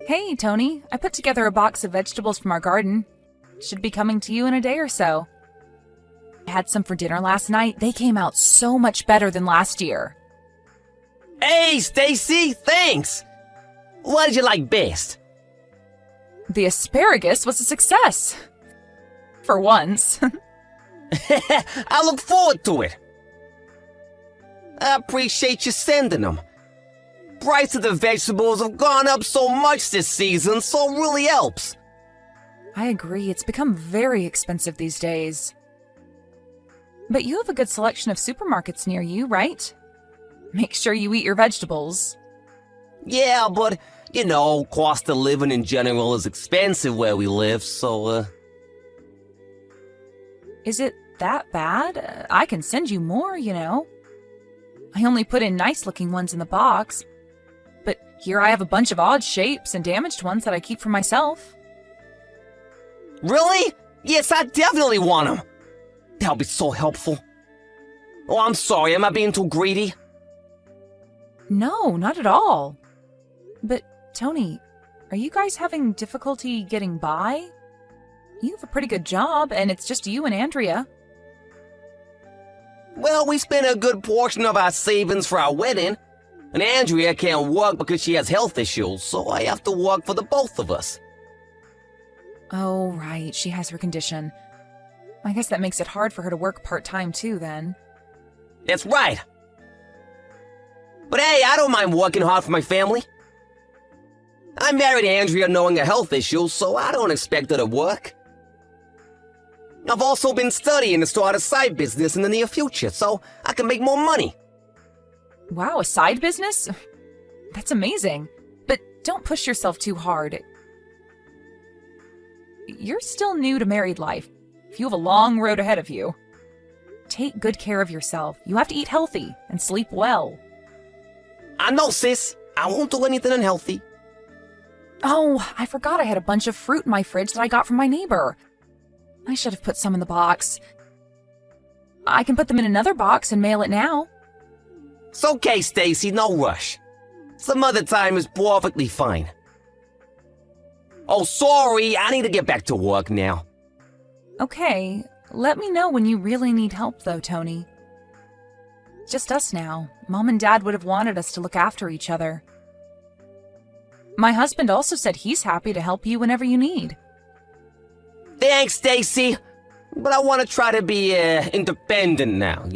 Hey, Tony, I put together a box of vegetables from our garden. Should be coming to you in a day or so. I had some for dinner last night. They came out so much better than last year. Hey, Stacy, thanks! What did you like best? The asparagus was a success. For once. I look forward to it. I appreciate you sending them. Price of the vegetables have gone up so much this season, so it really helps. I agree, it's become very expensive these days. But you have a good selection of supermarkets near you, right? Make sure you eat your vegetables. Yeah, but, cost of living in general is expensive where we live, so, Is it that bad? I can send you more, I only put in nice-looking ones in the box. But here I have a bunch of odd shapes and damaged ones that I keep for myself. Really? Yes, I definitely want them. That'll be so helpful. Oh, I'm sorry, am I being too greedy? No, not at all. But, Tony, are you guys having difficulty getting by? You have a pretty good job, and it's just you and Andrea. Well, we spent a good portion of our savings for our wedding, and Andrea can't work because she has health issues, so I have to work for the both of us. Oh, right, she has her condition. I guess that makes it hard for her to work part-time too, then. That's right. But hey, I don't mind working hard for my family. I married Andrea knowing her health issues, so I don't expect her to work. I've also been studying to start a side business in the near future, so I can make more money. Wow, a side business? That's amazing. But don't push yourself too hard. You're still new to married life. You have a long road ahead of you. Take good care of yourself. You have to eat healthy and sleep well. I know, sis. I won't do anything unhealthy. Oh, I forgot I had a bunch of fruit in my fridge that I got from my neighbor. I should have put some in the box. I can put them in another box and mail it now. It's okay, Stacy, no rush. Some other time is perfectly fine. Oh, sorry, I need to get back to work now. Okay, let me know when you really need help though, Tony. Just us now. Mom and Dad would have wanted us to look after each other. My husband also said he's happy to help you whenever you need. Thanks, Stacy. But I want to try to be independent now,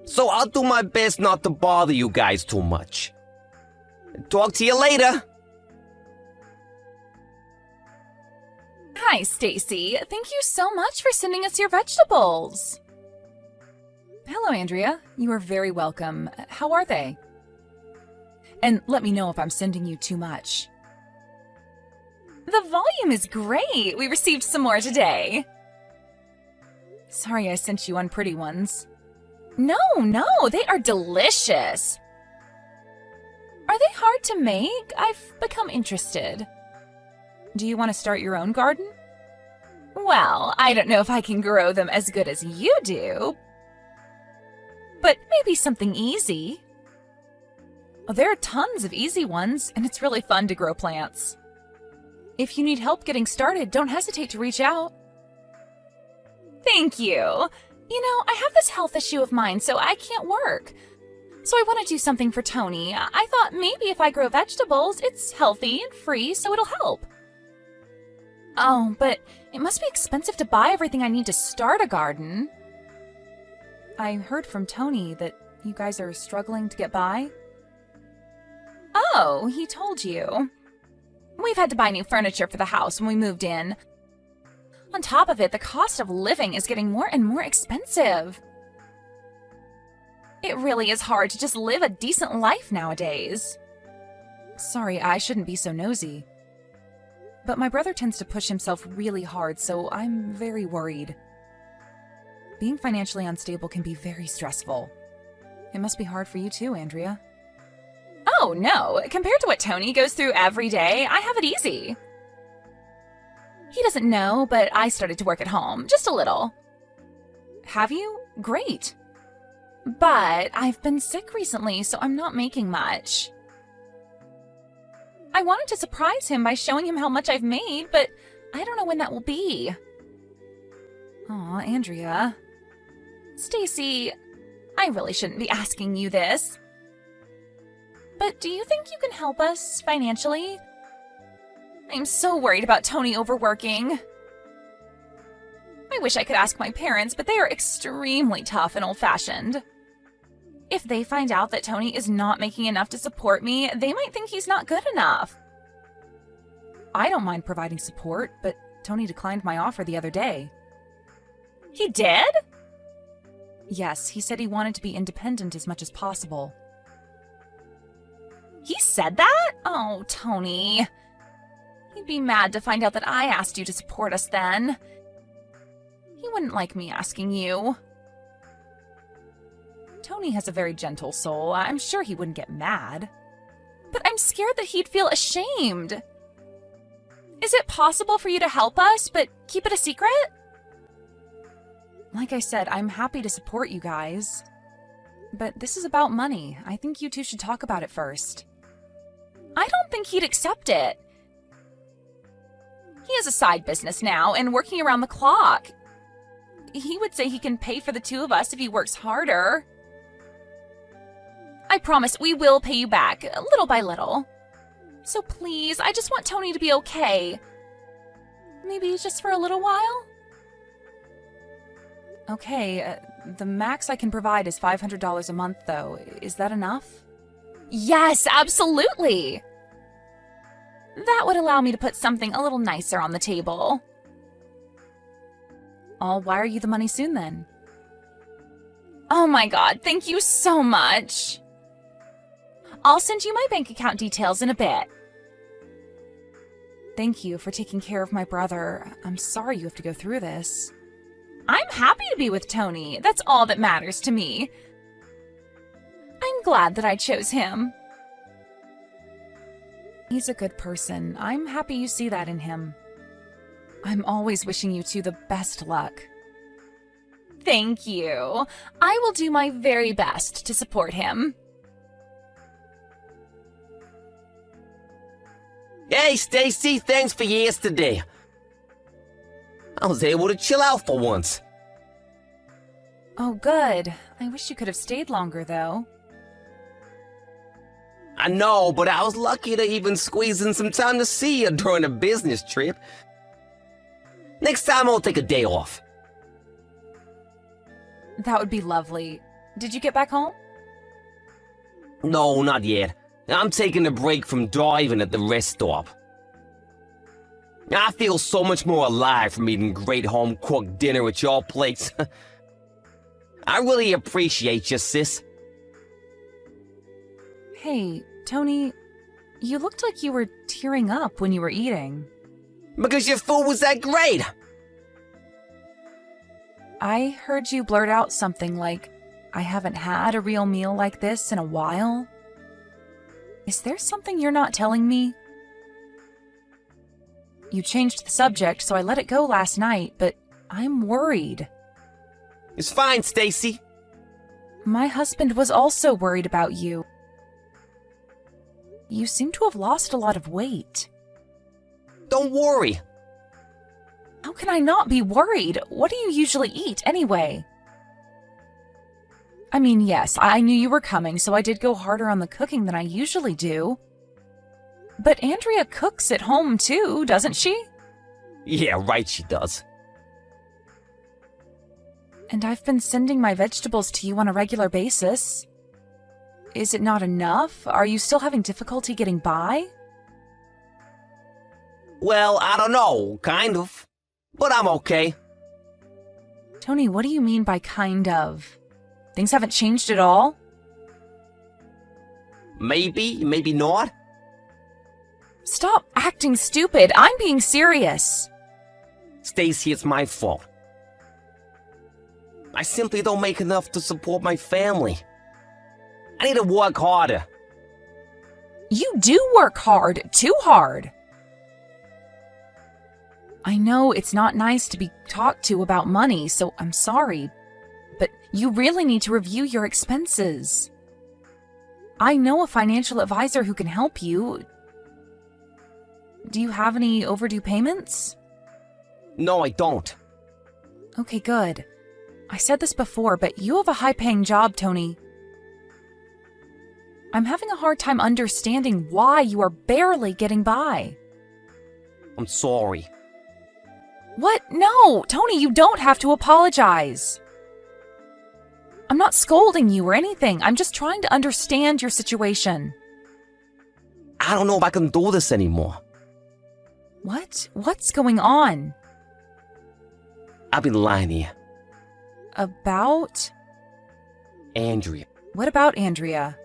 So I'll do my best not to bother you guys too much. Talk to you later. Hi, Stacy. Thank you so much for sending us your vegetables. Hello, Andrea. You are very welcome. How are they? And let me know if I'm sending you too much. The volume is great. We received some more today. Sorry I sent you unpretty ones. No, they are delicious. Are they hard to make? I've become interested. Do you want to start your own garden? Well, I don't know if I can grow them as good as you do, but maybe something easy. Oh, there are tons of easy ones, and it's really fun to grow plants. If you need help getting started, don't hesitate to reach out. Thank you. I have this health issue of mine, so I can't work. So I want to do something for Tony. I thought maybe if I grow vegetables, it's healthy and free, so it'll help. Oh, but it must be expensive to buy everything I need to start a garden. I heard from Tony that you guys are struggling to get by. Oh, he told you. We've had to buy new furniture for the house when we moved in. On top of it, the cost of living is getting more and more expensive. It really is hard to just live a decent life nowadays. Sorry, I shouldn't be so nosy. But my brother tends to push himself really hard, so I'm very worried. Being financially unstable can be very stressful. It must be hard for you too, Andrea. Oh, no. Compared to what Tony goes through every day, I have it easy. He doesn't know, but I started to work at home, just a little. Have you? Great. But I've been sick recently, so I'm not making much. I wanted to surprise him by showing him how much I've made, but I don't know when that will be. Aw, Andrea. Stacy, I really shouldn't be asking you this. But do you think you can help us financially? I'm so worried about Tony overworking. I wish I could ask my parents, but they are extremely tough and old-fashioned. If they find out that Tony is not making enough to support me, they might think he's not good enough. I don't mind providing support, but Tony declined my offer the other day. He did? Yes, he said he wanted to be independent as much as possible. He said that? Oh, Tony. He'd be mad to find out that I asked you to support us then. He wouldn't like me asking you. Tony has a very gentle soul. I'm sure he wouldn't get mad. But I'm scared that he'd feel ashamed. Is it possible for you to help us, but keep it a secret? Like I said, I'm happy to support you guys. But this is about money. I think you two should talk about it first. I don't think he'd accept it. He has a side business now and working around the clock. He would say he can pay for the two of us if he works harder. I promise we will pay you back, little by little. So please, I just want Tony to be okay. Maybe just for a little while? Okay, the max I can provide is $500 a month, though. Is that enough? Yes, absolutely! That would allow me to put something a little nicer on the table. I'll wire you the money soon, then. Oh my god, thank you so much! I'll send you my bank account details in a bit. Thank you for taking care of my brother. I'm sorry you have to go through this. I'm happy to be with Tony. That's all that matters to me. I'm glad that I chose him. He's a good person. I'm happy you see that in him. I'm always wishing you two the best luck. Thank you. I will do my very best to support him. Hey, Stacy, thanks for yesterday. I was able to chill out for once. Oh, good. I wish you could have stayed longer, though. I know, but I was lucky to even squeeze in some time to see you during a business trip. Next time I'll take a day off. That would be lovely. Did you get back home? No, not yet. I'm taking a break from driving at the rest stop. I feel so much more alive from eating great home-cooked dinner at your place. I really appreciate you, sis. Hey, Tony, you looked like you were tearing up when you were eating. Because your food was that great. I heard you blurt out something like, I haven't had a real meal like this in a while. Is there something you're not telling me? You changed the subject, so I let it go last night, but I'm worried. It's fine, Stacy. My husband was also worried about you. You seem to have lost a lot of weight. Don't worry. How can I not be worried? What do you usually eat, anyway? I mean, yes, I knew you were coming, so I did go harder on the cooking than I usually do. But Andrea cooks at home, too, doesn't she? Yeah, right, she does. And I've been sending my vegetables to you on a regular basis. Is it not enough? Are you still having difficulty getting by? Well, I don't know, kind of. But I'm okay. Tony, what do you mean by kind of? Things haven't changed at all? Maybe, maybe not. Stop acting stupid. I'm being serious. Stacy, it's my fault. I simply don't make enough to support my family. I need to work harder. You do work hard. Too hard. I know it's not nice to be talked to about money, so I'm sorry. But you really need to review your expenses. I know a financial advisor who can help you. Do you have any overdue payments? No, I don't. Okay, good. I said this before, but you have a high-paying job, Tony. I'm having a hard time understanding why you are barely getting by. I'm sorry. What? No, Tony, you don't have to apologize. I'm not scolding you or anything. I'm just trying to understand your situation. I don't know if I can do this anymore. What? What's going on? I've been lying to you. About? Andrea. What about Andrea?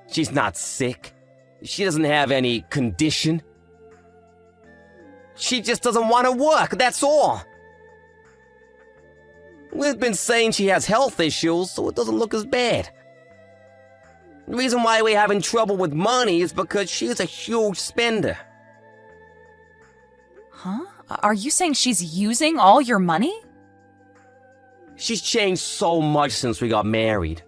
She's not sick. She doesn't have any condition. She just doesn't want to work, that's all. We've been saying she has health issues, so it doesn't look as bad. The reason why we're having trouble with money is because she's a huge spender. Huh? Are you saying she's using all your money? She's changed so much since we got married.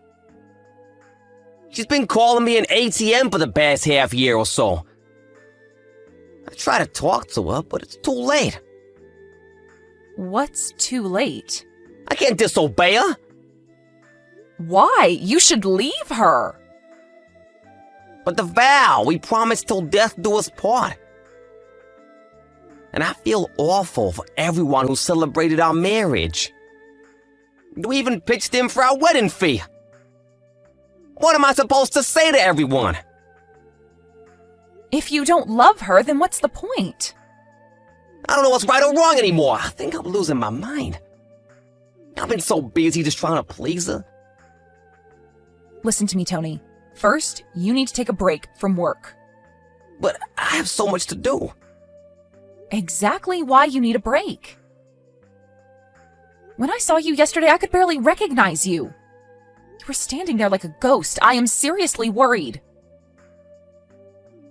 She's been calling me an ATM for the past half year or so. I try to talk to her, but it's too late. What's too late? I can't disobey her. Why? You should leave her. But the vow, we promised till death do us part. And I feel awful for everyone who celebrated our marriage. We even pitched in for our wedding fee. What am I supposed to say to everyone? If you don't love her, then what's the point? I don't know what's right or wrong anymore. I think I'm losing my mind. I've been so busy just trying to please her. Listen to me, Tony. First, you need to take a break from work. But I have so much to do. Exactly why you need a break. When I saw you yesterday, I could barely recognize you. You were standing there like a ghost. I am seriously worried.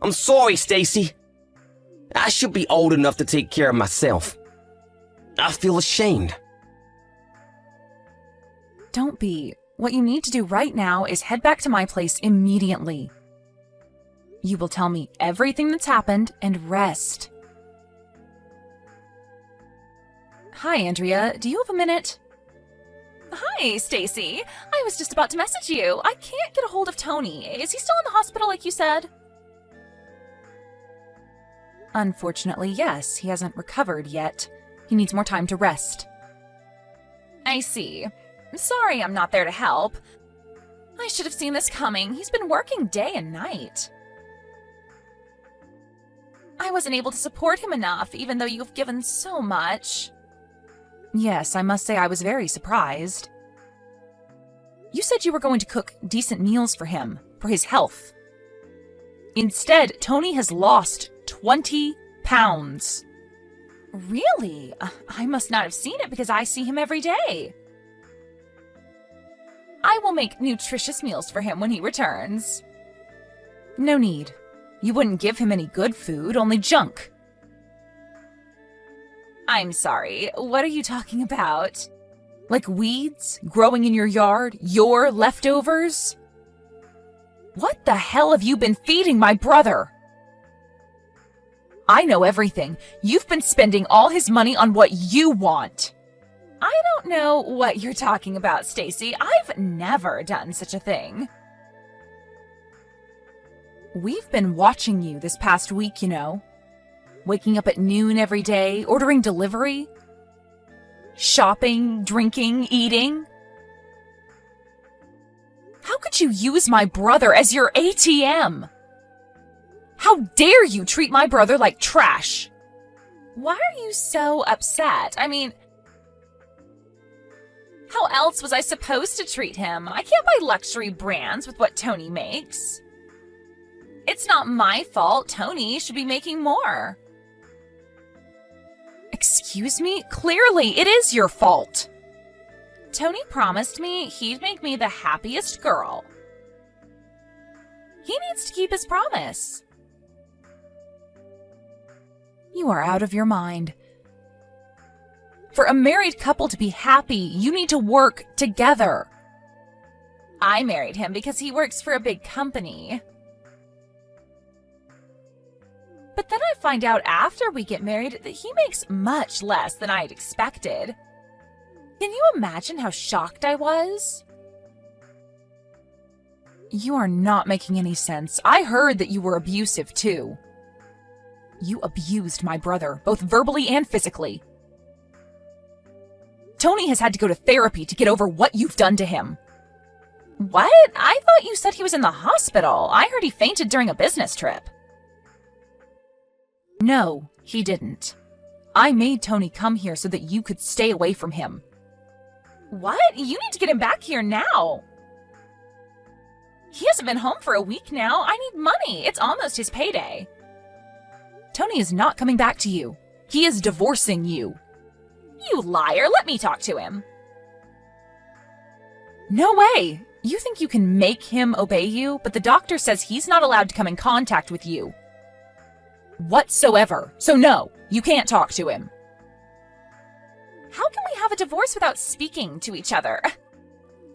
I'm sorry, Stacy. I should be old enough to take care of myself. I feel ashamed. Don't be. What you need to do right now is head back to my place immediately. You will tell me everything that's happened and rest. Hi, Andrea. Do you have a minute? Hi, Stacy. I was just about to message you. I can't get a hold of Tony. Is he still in the hospital like you said? Unfortunately, yes. He hasn't recovered yet. He needs more time to rest. I see. Sorry I'm not there to help. I should have seen this coming. He's been working day and night. I wasn't able to support him enough, even though you've given so much. Yes, I must say I was very surprised. You said you were going to cook decent meals for him, for his health. Instead, Tony has lost 20 pounds. Really? I must not have seen it because I see him every day. I will make nutritious meals for him when he returns. No need. You wouldn't give him any good food, only junk. I'm sorry, what are you talking about? Like weeds growing in your yard? Your leftovers? What the hell have you been feeding my brother? I know everything. You've been spending all his money on what you want. I don't know what you're talking about, Stacy. I've never done such a thing. We've been watching you this past week, you know. Waking up at noon every day, ordering delivery, shopping, drinking, eating. How could you use my brother as your ATM? How dare you treat my brother like trash? Why are you so upset? I mean, how else was I supposed to treat him? I can't buy luxury brands with what Tony makes. It's not my fault. Tony should be making more. Excuse me? Clearly, it is your fault. Tony promised me he'd make me the happiest girl. He needs to keep his promise. You are out of your mind. For a married couple to be happy, you need to work together. I married him because he works for a big company. But then I find out after we get married that he makes much less than I had expected. Can you imagine how shocked I was? You are not making any sense. I heard that you were abusive too. You abused my brother, both verbally and physically. Tony has had to go to therapy to get over what you've done to him. What? I thought you said he was in the hospital. I heard he fainted during a business trip. No, he didn't. I made Tony come here so that you could stay away from him. What? You need to get him back here now. He hasn't been home for a week now. I need money. It's almost his payday. Tony is not coming back to you. He is divorcing you. You liar. Let me talk to him. No way. You think you can make him obey you, but the doctor says he's not allowed to come in contact with you whatsoever. So no, you can't talk to him. How can we have a divorce without speaking to each other?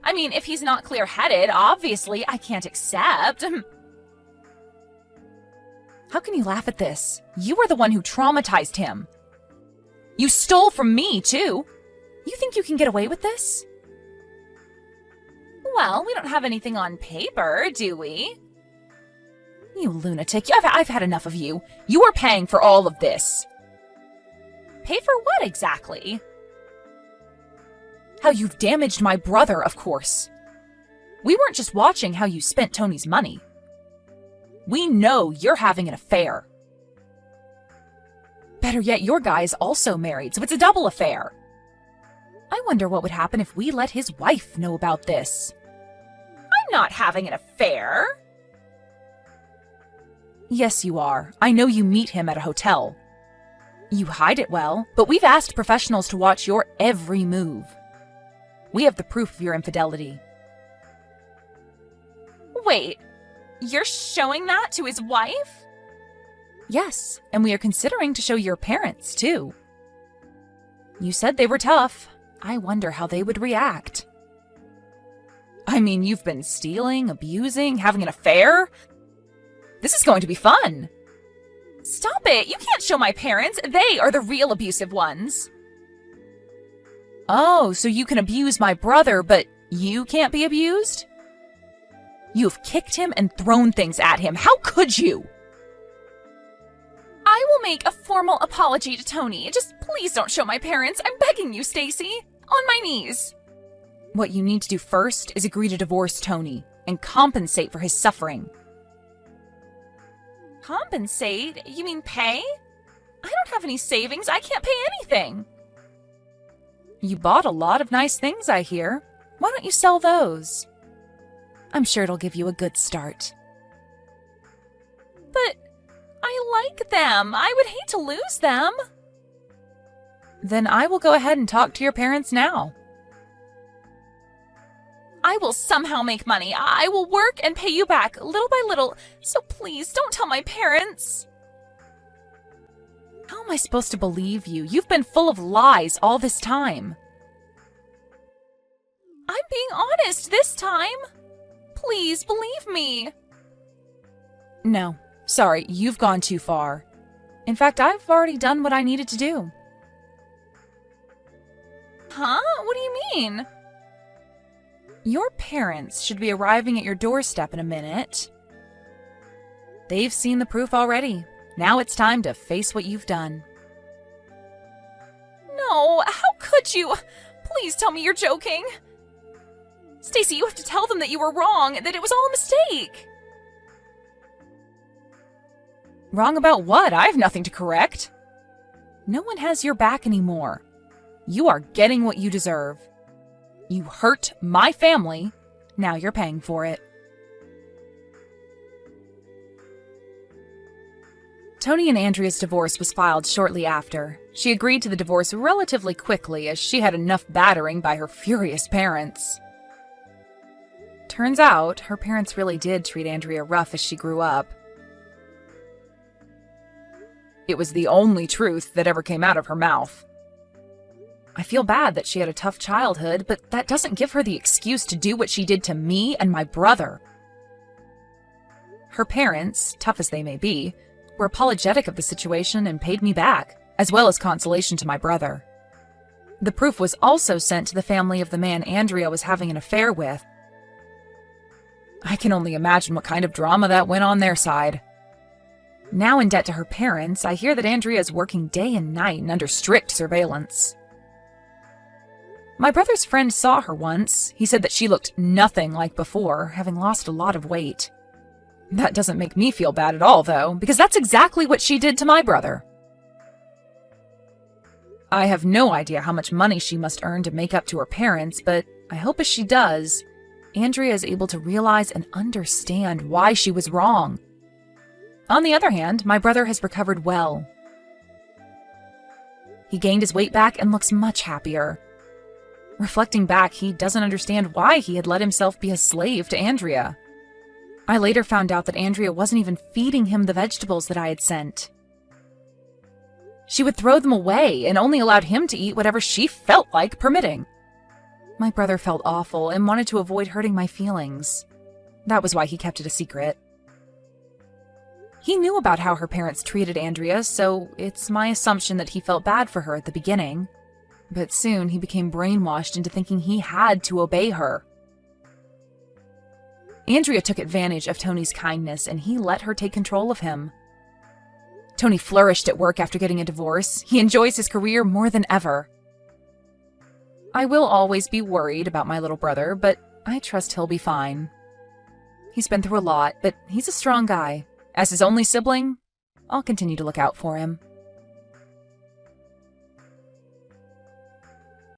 I mean, if he's not clear-headed, obviously I can't accept. How can you laugh at this? You were the one who traumatized him. You stole from me, too. You think you can get away with this? Well, we don't have anything on paper, do we? You lunatic. I've had enough of you. You are paying for all of this. Pay for what exactly? How you've damaged my brother, of course. We weren't just watching how you spent Tony's money. We know you're having an affair. Better yet, your guy is also married, so it's a double affair. I wonder what would happen if we let his wife know about this. I'm not having an affair. Yes, you are. I know you meet him at a hotel. You hide it well, but we've asked professionals to watch your every move. We have the proof of your infidelity. Wait, you're showing that to his wife? Yes, and we are considering to show your parents, too. You said they were tough. I wonder how they would react. I mean, you've been stealing, abusing, having an affair? This is going to be fun. Stop it! You can't show my parents. They are the real abusive ones. Oh, so you can abuse my brother, but you can't be abused? You've kicked him and thrown things at him. How could you? I will make a formal apology to Tony. Just please don't show my parents. I'm begging you, Stacy. On my knees. What you need to do first is agree to divorce Tony and compensate for his suffering. Compensate? You mean pay? I don't have any savings. I can't pay anything. You bought a lot of nice things, I hear. Why don't you sell those? I'm sure it'll give you a good start. But I like them. I would hate to lose them. Then I will go ahead and talk to your parents now. I will somehow make money. I will work and pay you back little by little. So please don't tell my parents. How am I supposed to believe you? You've been full of lies all this time. I'm being honest this time. Please believe me. No, sorry, you've gone too far. In fact, I've already done what I needed to do. Huh? What do you mean? Your parents should be arriving at your doorstep in a minute. They've seen the proof already. Now it's time to face what you've done. No, how could you? Please tell me you're joking. Stacy, you have to tell them that you were wrong, that it was all a mistake. Wrong about what? I have nothing to correct. No one has your back anymore. You are getting what you deserve. You hurt my family. Now you're paying for it. Tony and Andrea's divorce was filed shortly after. She agreed to the divorce relatively quickly as she had enough battering by her furious parents. Turns out, her parents really did treat Andrea rough as she grew up. It was the only truth that ever came out of her mouth. I feel bad that she had a tough childhood, but that doesn't give her the excuse to do what she did to me and my brother. Her parents, tough as they may be, were apologetic of the situation and paid me back, as well as consolation to my brother. The proof was also sent to the family of the man Andrea was having an affair with. I can only imagine what kind of drama that went on their side. Now in debt to her parents, I hear that Andrea is working day and night and under strict surveillance. My brother's friend saw her once. He said that she looked nothing like before, having lost a lot of weight. That doesn't make me feel bad at all, though, because that's exactly what she did to my brother. I have no idea how much money she must earn to make up to her parents, but I hope as she does, Andrea is able to realize and understand why she was wrong. On the other hand, my brother has recovered well. He gained his weight back and looks much happier. Reflecting back, he doesn't understand why he had let himself be a slave to Andrea. I later found out that Andrea wasn't even feeding him the vegetables that I had sent. She would throw them away and only allowed him to eat whatever she felt like permitting. My brother felt awful and wanted to avoid hurting my feelings. That was why he kept it a secret. He knew about how her parents treated Andrea, so it's my assumption that he felt bad for her at the beginning. But soon he became brainwashed into thinking he had to obey her. Andrea took advantage of Tony's kindness and he let her take control of him. Tony flourished at work after getting a divorce. He enjoys his career more than ever. I will always be worried about my little brother, but I trust he'll be fine. He's been through a lot, but he's a strong guy. As his only sibling, I'll continue to look out for him.